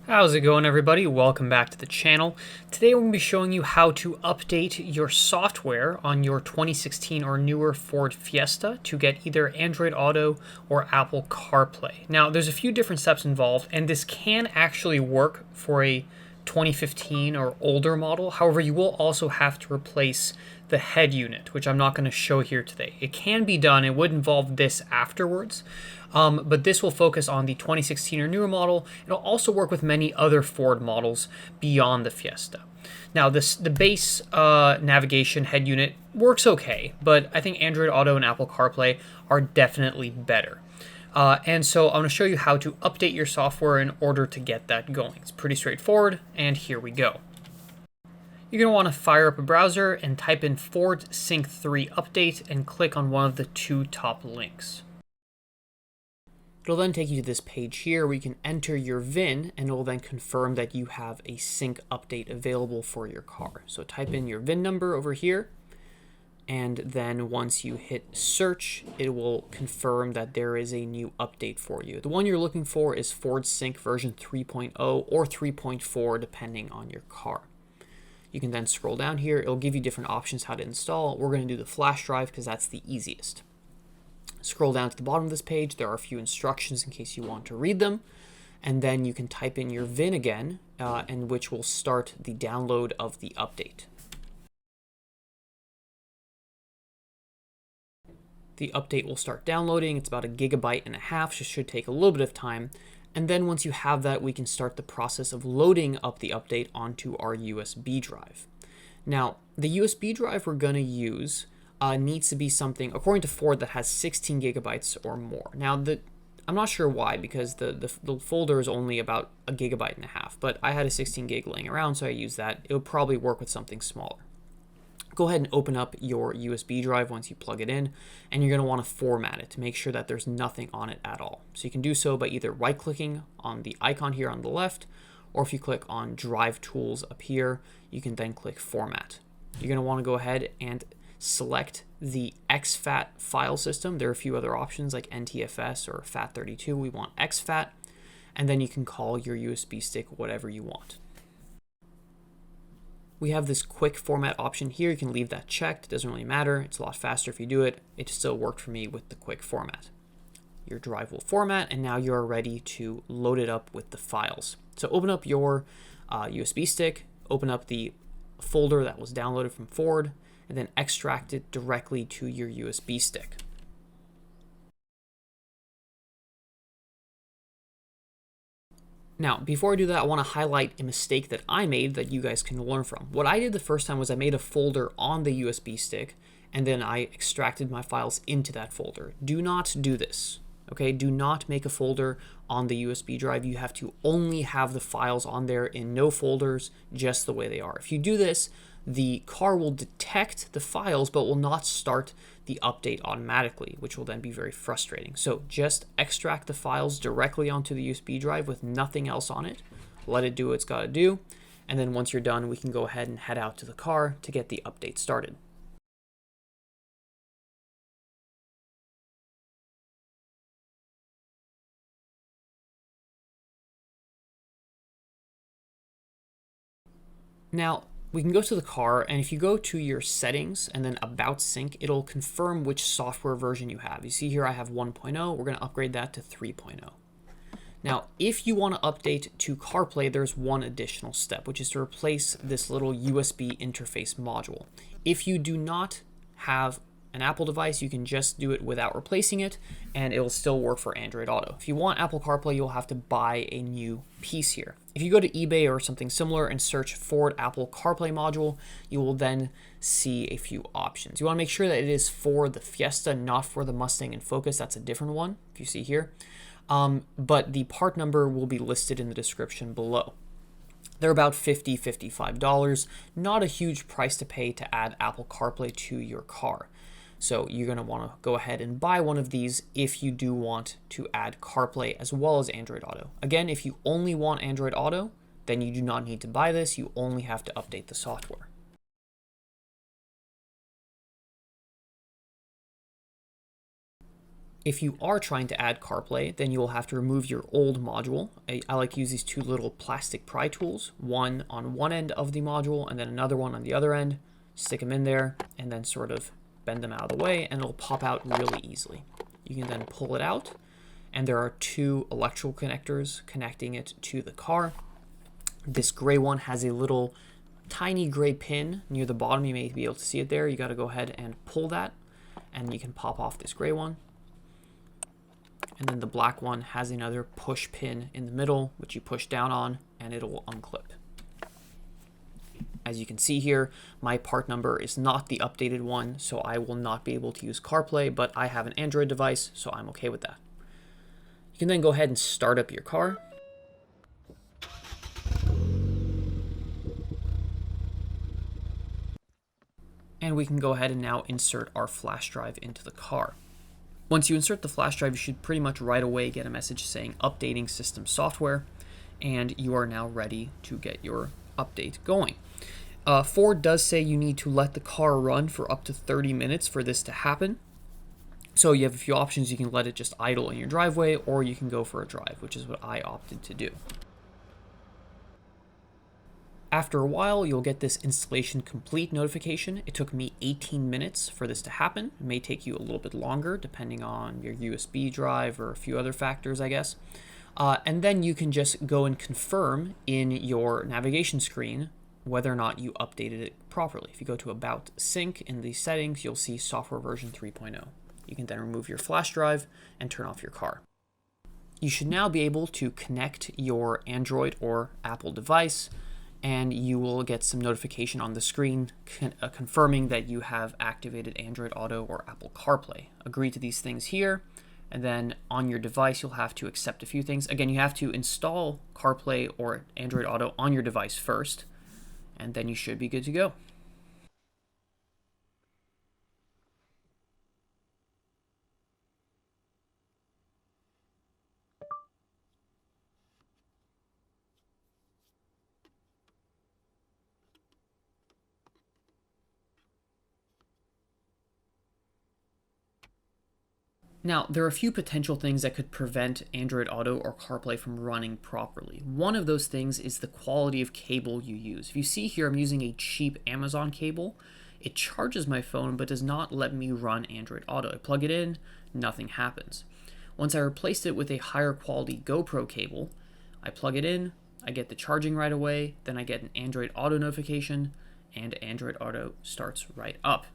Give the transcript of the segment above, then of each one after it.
How's it going, everybody? Welcome back to the channel. Today we're going to be showing you how to update your software on your 2016 or newer Ford Fiesta to get either Android Auto or Apple CarPlay. Now, there's a few different steps involved, and this can actually work for a 2015 or older model. However, you will also have to replace the head unit, which I'm not going to show here today. It can be done. It would involve this afterwards, but this will focus on the 2016 or newer model. It'll also work with many other Ford models beyond the Fiesta. Now, the base navigation head unit works okay, but I think Android Auto and Apple CarPlay are definitely better. And so I'm going to show you how to update your software in order to get that going. It's pretty straightforward, and here we go. You're going to want to fire up a browser and type in Ford Sync 3 Update and click on one of the two top links. It'll then take you to this page here where you can enter your VIN, and it will then confirm that you have a sync update available for your car. So type in your VIN number over here, and then once you hit search, it will confirm that there is a new update for you. The one you're looking for is Ford Sync version 3.0 or 3.4 depending on your car. You can then scroll down here. It'll give you different options how to install. We're going to do the flash drive because that's the easiest. Scroll down to the bottom of this page. There are a few instructions in case you want to read them. And then you can type in your VIN again, and which will start the download of the update. The update will start downloading. It's about 1.5 gigabytes, so it should take a little bit of time. And then once you have that, we can start the process of loading up the update onto our USB drive. Now, the USB drive we're going to use needs to be something, according to Ford, that has 16 gigabytes or more. Now, I'm not sure why, because the folder is only about 1.5 gigabytes, but I had a 16 gig laying around, so I used that. It would probably work with something smaller. Go ahead and open up your USB drive once you plug it in, and you're going to want to format it to make sure that there's nothing on it at all. So you can do so by either right-clicking on the icon here on the left, or if you click on Drive Tools up here, you can then click Format. You're going to want to go ahead and select the exFAT file system. There are a few other options like NTFS or FAT32. We want exFAT, and then you can call your USB stick whatever you want. We have this quick format option here. You can leave that checked. It doesn't really matter. It's a lot faster if you do it. It still worked for me with the quick format. Your drive will format, and now you're ready to load it up with the files. So open up your USB stick, open up the folder that was downloaded from Ford, and then extract it directly to your USB stick. Now, before I do that, I want to highlight a mistake that I made that you guys can learn from. What I did the first time was I made a folder on the USB stick, and then I extracted my files into that folder. Do not do this, okay? Do not make a folder on the USB drive. You have to only have the files on there in no folders, just the way they are. If you do this, the car will detect the files but will not start the update automatically, which will then be very frustrating. So just extract the files directly onto the USB drive with nothing else on it. Let it do what it's got to do. And then once you're done, we can go ahead and head out to the car to get the update started. Now, we can go to the car, and if you go to your settings and then about sync, it'll confirm which software version you have. You see here I have 1.0. We're going to upgrade that to 3.0. Now, if you want to update to CarPlay, there's one additional step, which is to replace this little USB interface module. If you do not have an Apple device, you can just do it without replacing it, and it will still work for Android Auto. If you want Apple CarPlay, you'll have to buy a new piece here. If you go to eBay or something similar and search Ford Apple CarPlay module, you will then see a few options. You want to make sure that it is for the Fiesta, not for the Mustang and Focus. That's a different one, if you see here. But the part number will be listed in the description below. They're about $50, $55. Not a huge price to pay to add Apple CarPlay to your car. So you're going to want to go ahead and buy one of these if you do want to add CarPlay as well as Android Auto. Again, if you only want Android Auto, then you do not need to buy this. You only have to update the software. If you are trying to add CarPlay, then you will have to remove your old module. I like to use these two little plastic pry tools, one on one end of the module and then another one on the other end. Stick them in there and then sort of bend them out of the way, and it'll pop out really easily. You can then pull it out, and there are two electrical connectors connecting it to the car. This gray one has a little tiny gray pin near the bottom. You may be able to see it there. You got to go ahead and pull that, and you can pop off this gray one. And then the black one has another push pin in the middle, which you push down on, and it will unclip. As you can see here, my part number is not the updated one, so I will not be able to use CarPlay, but I have an Android device, so I'm okay with that. You can then go ahead and start up your car. And we can go ahead and now insert our flash drive into the car. Once you insert the flash drive, you should pretty much right away get a message saying updating system software, and you are now ready to get your update going. Ford does say you need to let the car run for up to 30 minutes for this to happen. So you have a few options. You can let it just idle in your driveway, or you can go for a drive, which is what I opted to do. After a while, you'll get this installation complete notification. It took me 18 minutes for this to happen. It may take you a little bit longer depending on your USB drive or a few other factors, I guess. And then you can just go and confirm in your navigation screen whether or not you updated it properly. If you go to About Sync in the settings, you'll see software version 3.0. You can then remove your flash drive and turn off your car. You should now be able to connect your Android or Apple device, and you will get some notification on the screen confirming that you have activated Android Auto or Apple CarPlay. Agree to these things here, and then on your device you'll have to accept a few things. Again, you have to install CarPlay or Android Auto on your device first, and then you should be good to go. Now, there are a few potential things that could prevent Android Auto or CarPlay from running properly. One of those things is the quality of cable you use. If you see here, I'm using a cheap Amazon cable. It charges my phone, but does not let me run Android Auto. I plug it in, nothing happens. Once I replaced it with a higher quality GoPro cable, I plug it in, I get the charging right away, then I get an Android Auto notification, and Android Auto starts right up.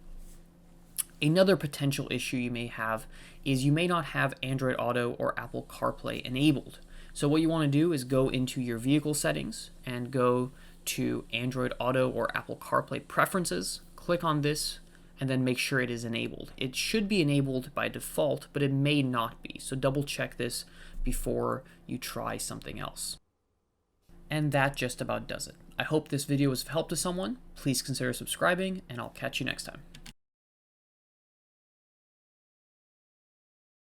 Another potential issue you may have is you may not have Android Auto or Apple CarPlay enabled. So what you want to do is go into your vehicle settings and go to Android Auto or Apple CarPlay preferences, click on this, and then make sure it is enabled. It should be enabled by default, but it may not be. So double check this before you try something else. And that just about does it. I hope this video was of help to someone. Please consider subscribing, and I'll catch you next time.